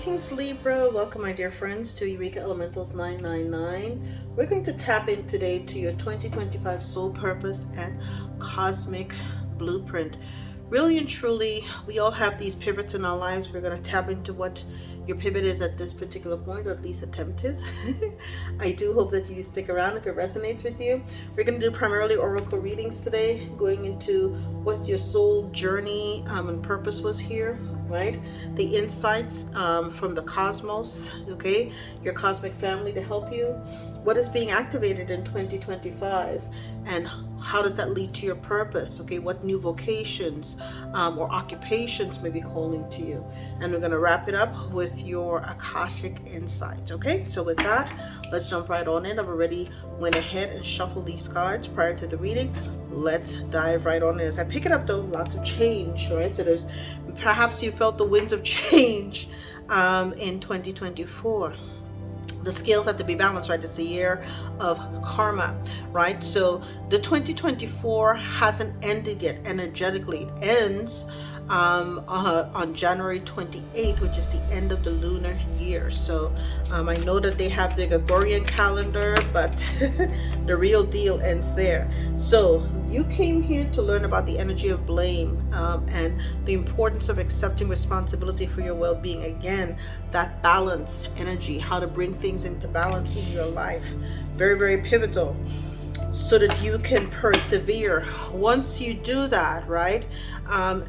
Greetings, Libra. Welcome, my dear friends, to Eureka Elementals 999. We're going to tap in today to your 2025 soul purpose and cosmic blueprint. Really and truly, we all have these pivots in our lives. We're going to tap into what your pivot is at this particular point, or at least attempt to. I do hope that you stick around if it resonates with you. We're going to do primarily oracle readings today, going into what your soul journey and purpose was here, right? The insights from the cosmos, okay? Your cosmic family to help you. What is being activated in 2025, and how does that lead to your purpose? Okay, what new vocations or occupations may be calling to you? And we're going to wrap it up with your Akashic insights. Okay, so with that, let's jump right on in. I've already went ahead and shuffled these cards prior to the reading. Let's dive right on in. As I pick it up, though, lots of change, right? So there's perhaps you felt the winds of change in 2024. The scales have to be balanced, right? It's a year of karma, right? So the 2024 hasn't ended yet energetically. It ends on January 28th, which is the end of the lunar year. So I know that they have the Gregorian calendar, but the real deal ends there. So you came here to learn about the energy of blame and the importance of accepting responsibility for your well-being. Again, that balance energy, how to bring things into balance in your life. Very, very pivotal, so that you can persevere. Once you do that, right,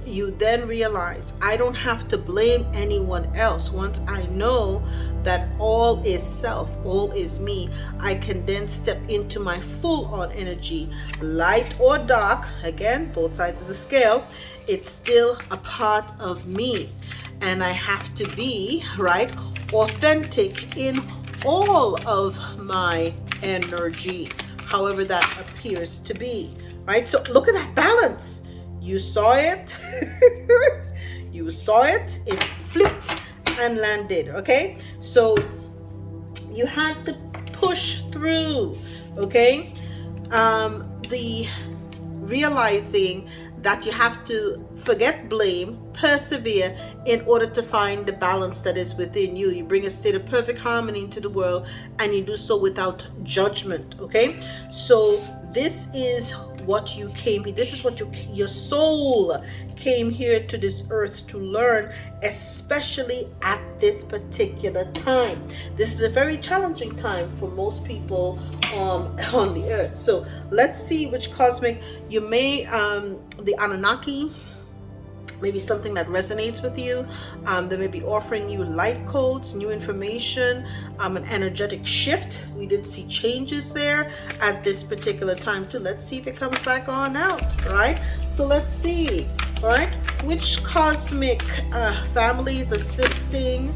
you then realize I don't have to blame anyone else. Once I know that all is self, all is me, I can then step into my full-on energy, light or dark. Again, both sides of the scale, it's still a part of me, and I have to be, right, authentic in all of my energy, however that appears to be, right? So look at that balance. You saw it. You saw it. It flipped and landed, okay? So you had to push through, okay? The realizing that you have to forget blame, persevere in order to find the balance that is within you. You bring a state of perfect harmony into the world, and you do so without judgment, okay? So this is what you came here. This is what your soul came here to this earth to learn, especially at this particular time. This is a very challenging time for most people on the earth. So let's see which cosmic you may, the Anunnaki, maybe something that resonates with you. They may be offering you light codes, new information, an energetic shift. We did see changes there at this particular time too. Let's see if it comes back on out, right? So let's see, right? Which cosmic family is assisting,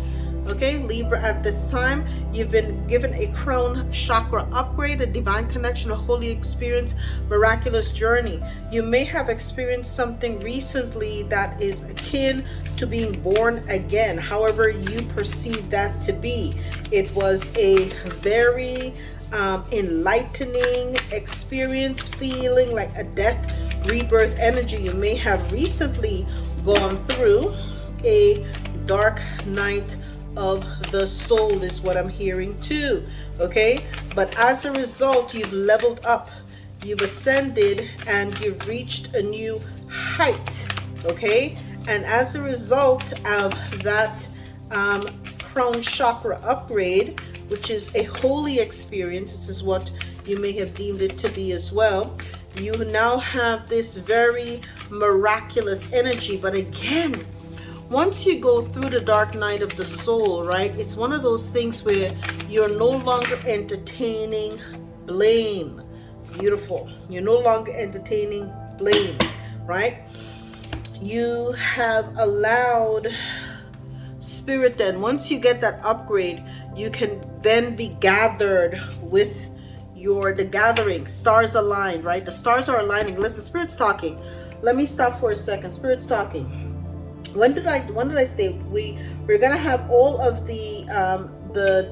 okay, Libra, at this time? You've been given a crown chakra upgrade, a divine connection, a holy experience, miraculous journey. You may have experienced something recently that is akin to being born again, however you perceive that to be. It was a very enlightening experience, feeling like a death rebirth energy. You may have recently gone through a dark night of the soul, is what I'm hearing too, okay? But as a result, you've leveled up, you've ascended, and you've reached a new height, okay? And as a result of that crown chakra upgrade, which is a holy experience, this is what you may have deemed it to be as well, you now have this very miraculous energy. But again, once you go through the dark night of the soul, right, it's one of those things where you're no longer entertaining blame. Beautiful. You're no longer entertaining blame, right? You have allowed spirit. Then once you get that upgrade, you can then be gathered with the gathering. Stars aligned, right? The stars are aligning. Listen, Spirit's talking. Let me stop for a second. Spirit's talking. When did I say we're gonna have all of the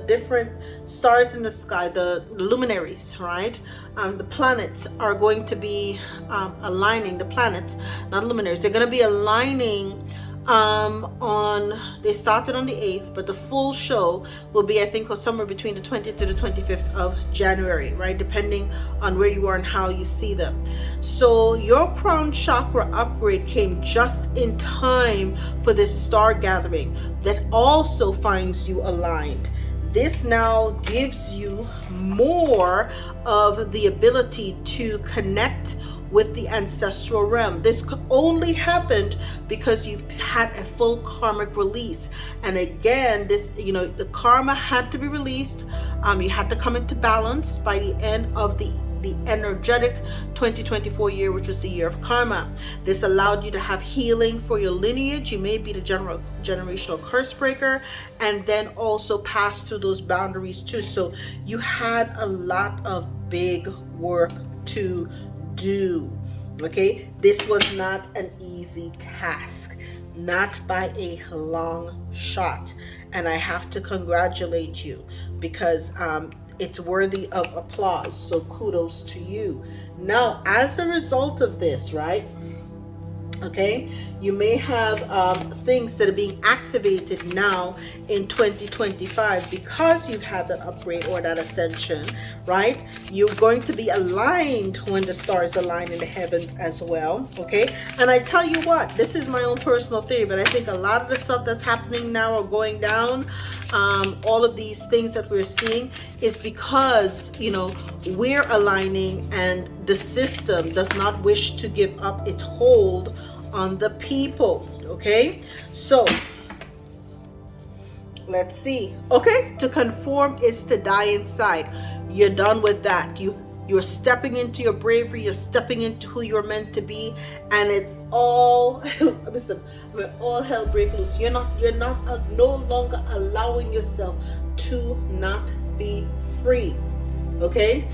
different stars in the sky, the luminaries, right? The planets are going to be aligning. The planets, not luminaries, they're going to be aligning They started on the 8th, but the full show will be, I think, somewhere between the 20th to the 25th of January, right? Depending on where you are and how you see them. So your crown chakra upgrade came just in time for this star gathering that also finds you aligned. This now gives you more of the ability to connect with the ancestral realm. This only happened because you've had a full karmic release. And again, this, the karma had to be released. You had to come into balance by the end of the energetic 2024 year, which was the year of karma. This allowed you to have healing for your lineage. You may be the generational curse breaker, and then also pass through those boundaries too. So you had a lot of big work to do. Okay, this was not an easy task, not by a long shot, and I have to congratulate you because it's worthy of applause. So kudos to you. Now, as a result of this, right? Okay, you may have things that are being activated now in 2025 because you've had that upgrade or that ascension, right? You're going to be aligned when the stars align in the heavens as well. Okay, and I tell you what, this is my own personal theory, but I think a lot of the stuff that's happening now or going down, all of these things that we're seeing is because we're aligning and the system does not wish to give up its hold on the people. Okay, so let's see. Okay, to conform is to die inside. You're done with that. You're stepping into your bravery. You're stepping into who you're meant to be, and it's all listen, all hell break loose. You're no longer allowing yourself to not be free. Okay,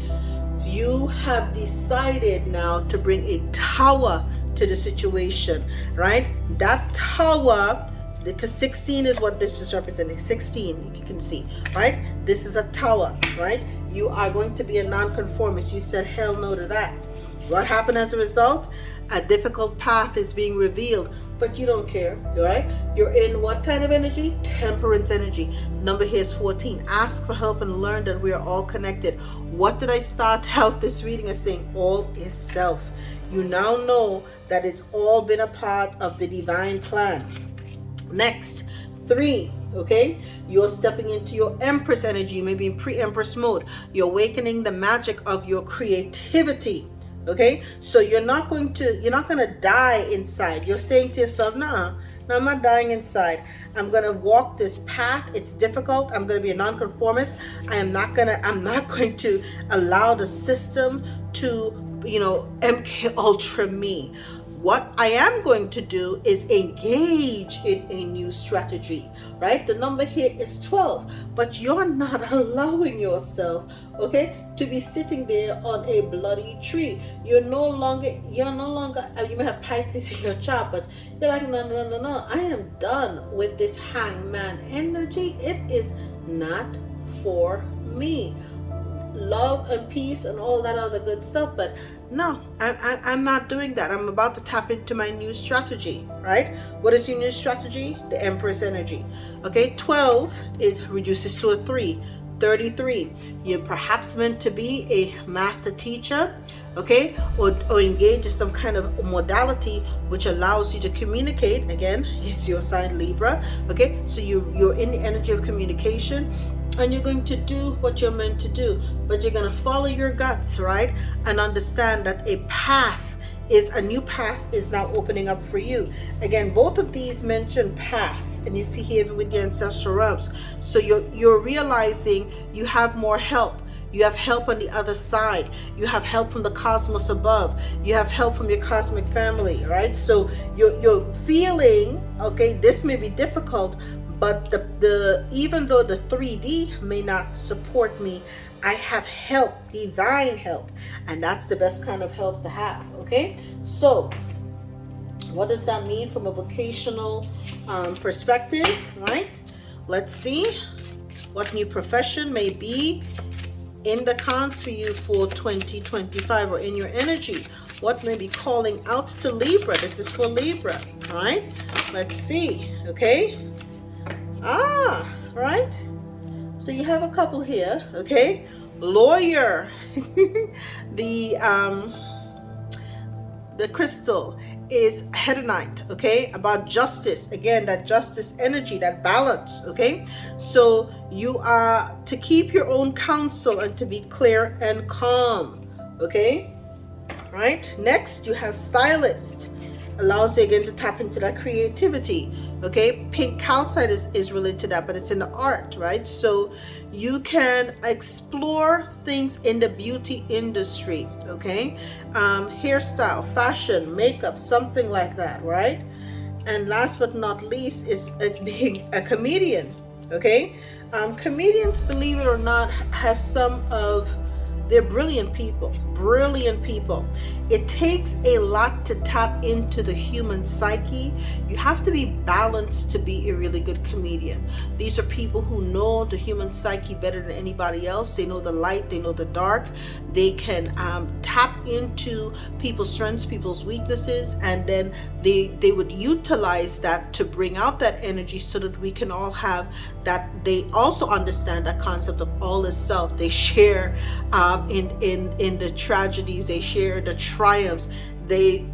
you have decided now to bring a tower to the situation, right? That tower, because 16 is what this is representing. 16, if you can see, right? This is a tower, right? You are going to be a nonconformist. You said hell no to that. What happened as a result? A difficult path is being revealed, but you don't care, right? You're in what kind of energy? Temperance energy. Number here is 14. Ask for help and learn that we are all connected. What did I start out this reading as saying? All is self. You now know that it's all been a part of the divine plan. Next, 3, okay? You're stepping into your Empress energy, maybe in pre-Empress mode. You're awakening the magic of your creativity, okay? So you're not gonna die inside. You're saying to yourself, no, I'm not dying inside. I'm gonna walk this path. It's difficult. I'm gonna be a nonconformist. I'm not going to allow the system to MK Ultra me. What I am going to do is engage in a new strategy, right? The number here is 12, but you're not allowing yourself, okay, to be sitting there on a bloody tree. You're no longer, you may have Pisces in your chart, but you're like, no, I am done with this hangman energy. It is not for me. Love and peace and all that other good stuff, but no, I'm not doing that. I'm about to tap into my new strategy, right? What is your new strategy? The Empress energy. Okay, 12, it reduces to a 3. 33, you're perhaps meant to be a master teacher, okay, or engage in some kind of modality which allows you to communicate. Again, it's your sign Libra, okay, so you're in the energy of communication, and you're going to do what you're meant to do, but you're going to follow your guts, right, and understand that a new path is now opening up for you. Again, both of these mention paths, and you see here with the ancestral realms. So you're realizing you have more help. You have help on the other side. You have help from the cosmos above. You have help from your cosmic family, right? So you're feeling, okay, this may be difficult, but even though the 3D may not support me, I have help, divine help, and that's the best kind of help to have. Okay, so what does that mean from a vocational perspective, right? Let's see what new profession may be in the cards for you for 2025, or in your energy. What may be calling out to Libra? This is for Libra, all right? Let's see. Okay. Right. So you have a couple here. Okay. Lawyer. The crystal is hedonite, okay, about justice. Again, that justice energy, that balance, okay. So you are to keep your own counsel and to be clear and calm, okay. Right. Next, you have stylist. Allows you again to tap into that creativity, okay. Pink calcite is related to that, but it's in the art, right? So you can explore things in the beauty industry, okay. Hairstyle, fashion, makeup, something like that, right? And last but not least is being a comedian, okay. Comedians, believe it or not, have some of they're brilliant people, brilliant people. It takes a lot to tap into the human psyche. You have to be balanced to be a really good comedian. These are people who know the human psyche better than anybody else. They know the light, they know the dark. They can tap into people's strengths, people's weaknesses, and then they would utilize that to bring out that energy so that we can all have that. They also understand that concept of all is self. They share in the tragedies, they share the triumphs. They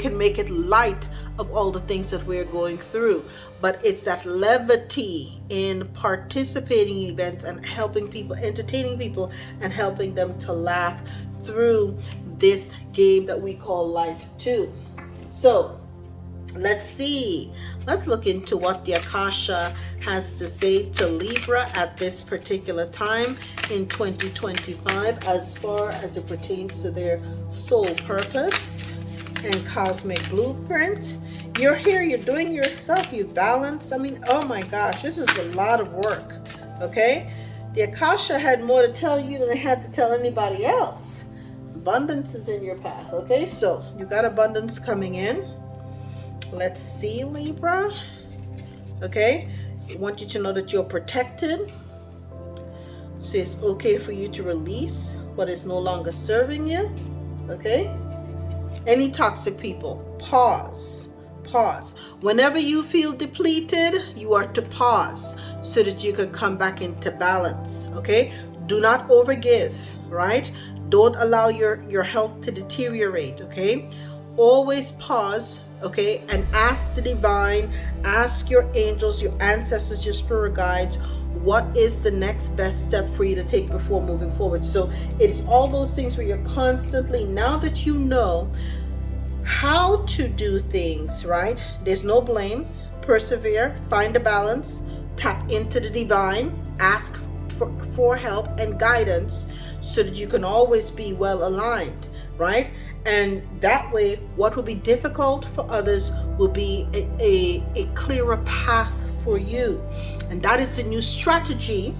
can make it light of all the things that we're going through. But it's that levity in participating in events and helping people, entertaining people, and helping them to laugh through this game that we call life too. So let's see. Let's look into what the Akasha has to say to Libra at this particular time in 2025 as far as it pertains to their soul purpose and cosmic blueprint. You're here, you're doing your stuff, you balance. I mean, oh my gosh, this is a lot of work, okay? The Akasha had more to tell you than it had to tell anybody else. Abundance is in your path, okay? So you got abundance coming in. Let's see, Libra. Okay, I want you to know that you're protected. So it's okay for you to release what is no longer serving you. Okay, any toxic people, pause. Whenever you feel depleted, you are to pause so that you can come back into balance. Okay, do not overgive, right? Don't allow your health to deteriorate. Okay, always pause, okay, and ask the divine, ask your angels, your ancestors, your spirit guides, what is the next best step for you to take before moving forward. So it's all those things where you're constantly, now that you know how to do things, right? There's no blame. Persevere, find a balance, tap into the divine, ask for help and guidance so that you can always be well aligned, right? And that way, what will be difficult for others will be a clearer path for you. And that is the new strategy,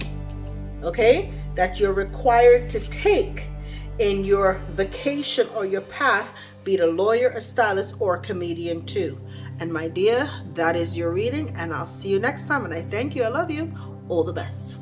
okay, that you're required to take in your vacation or your path, be it a lawyer, a stylist, or a comedian too. And my dear, that is your reading, and I'll see you next time. And I thank you. I love you. All the best.